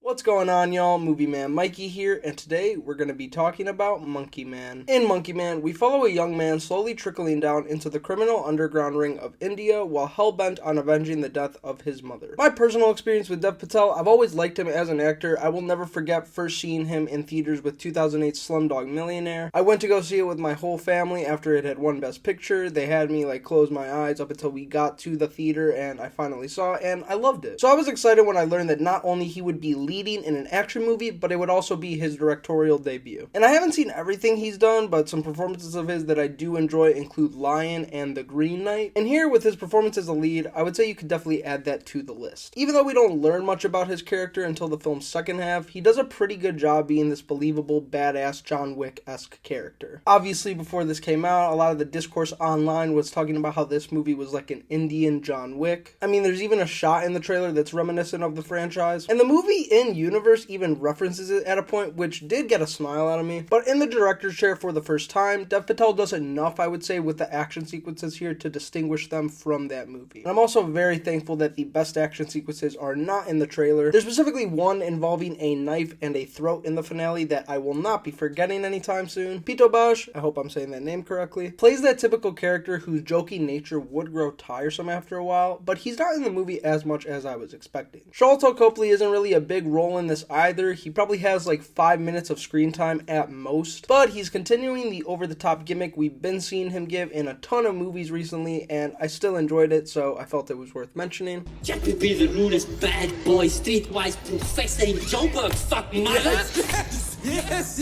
What's going on, y'all? Movie Man Mikey here, and today we're going to be talking about Monkey Man. In Monkey Man, we follow a young man slowly trickling down into the criminal underground ring of India while hell-bent on avenging the death of his mother. My personal experience with Dev Patel, I've always liked him as an actor. I will never forget first seeing him in theaters with 2008's Slumdog Millionaire. I went to go see it with my whole family after it had won Best Picture. They had me close my eyes up until we got to the theater and I finally saw it, and I loved it. So I was excited when I learned that not only he would be leading in an action movie, but it would also be his directorial debut. And I haven't seen everything he's done, but some performances of his that I do enjoy include Lion and The Green Knight. And here, with his performance as a lead, I would say you could definitely add that to the list. Even though we don't learn much about his character until the film's second half, he does a pretty good job being this believable, badass John Wick-esque character. Obviously, before this came out, a lot of the discourse online was talking about how this movie was like an Indian John Wick. I mean, there's even a shot in the trailer that's reminiscent of the franchise. And the movie in universe even references it at a point, which did get a smile out of me. But in the director's chair for the first time, Dev Patel does enough, I would say, with the action sequences here to distinguish them from that movie. And I'm also very thankful that the best action sequences are not in the trailer. There's specifically one involving a knife and a throat in the finale that I will not be forgetting anytime soon. Pito Bosch, I hope I'm saying that name correctly, plays that typical character whose joking nature would grow tiresome after a while, but he's not in the movie as much as I was expecting. Sharlto Copley isn't really a big role in this either. He probably has 5 minutes of screen time at most, but he's continuing the over-the-top gimmick we've been seeing him give in a ton of movies recently, and I still enjoyed it, so I felt it was worth mentioning. Jack will be the rudest bad boy, streetwise professor in Joburg, fuck me, Yes!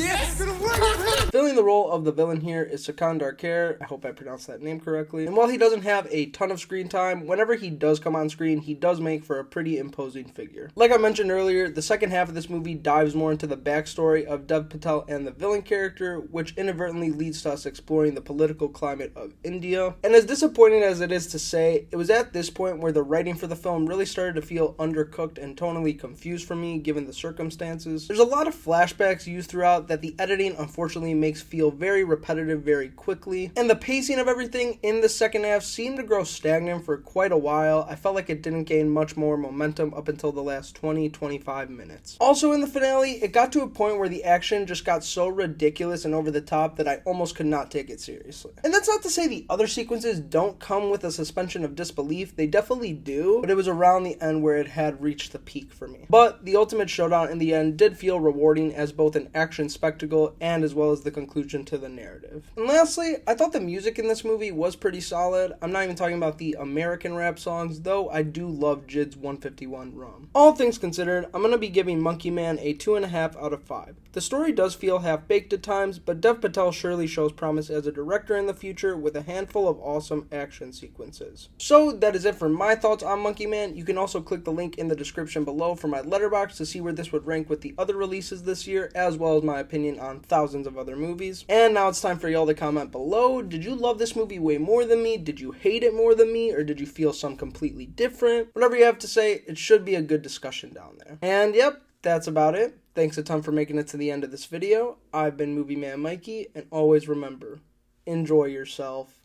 Filling the role of the villain here is Sikandar Kher. I hope I pronounced that name correctly. And while he doesn't have a ton of screen time, whenever he does come on screen, he does make for a pretty imposing figure. Like I mentioned earlier, the second half of this movie dives more into the backstory of Dev Patel and the villain character, which inadvertently leads to us exploring the political climate of India. And as disappointing as it is to say, it was at this point where the writing for the film really started to feel undercooked and tonally confused for me given the circumstances. There's a lot of flashbacks used throughout that the editing unfortunately makes feel very repetitive very quickly, and the pacing of everything in the second half seemed to grow stagnant for quite a while. I felt like it didn't gain much more momentum up until the last 20-25 minutes. Also in the finale, it got to a point where the action just got so ridiculous and over the top that I almost could not take it seriously. And that's not to say the other sequences don't come with a suspension of disbelief, they definitely do, but it was around the end where it had reached the peak for me. But the ultimate showdown in the end did feel rewarding as both an action spectacle and as well as the conclusion to the narrative. And lastly, I thought the music in this movie was pretty solid. I'm not even talking about the American rap songs, though I do love Jid's 151 Rum. All things considered, I'm going to be giving Monkey Man a 2.5 out of 5. The story does feel half-baked at times, but Dev Patel surely shows promise as a director in the future with a handful of awesome action sequences. So that is it for my thoughts on Monkey Man. You can also click the link in the description below for my letterbox to see where this would rank with the other releases this year, as well as my opinion on thousands of other movies. And now it's time for y'all to comment below. Did you love this movie way more than me? Did you hate it more than me? Or did you feel some completely different? Whatever you have to say, it should be a good discussion down there. And yep, that's about it. Thanks a ton for making it to the end of this video. I've been Movie Man Mikey, and always remember, enjoy yourself.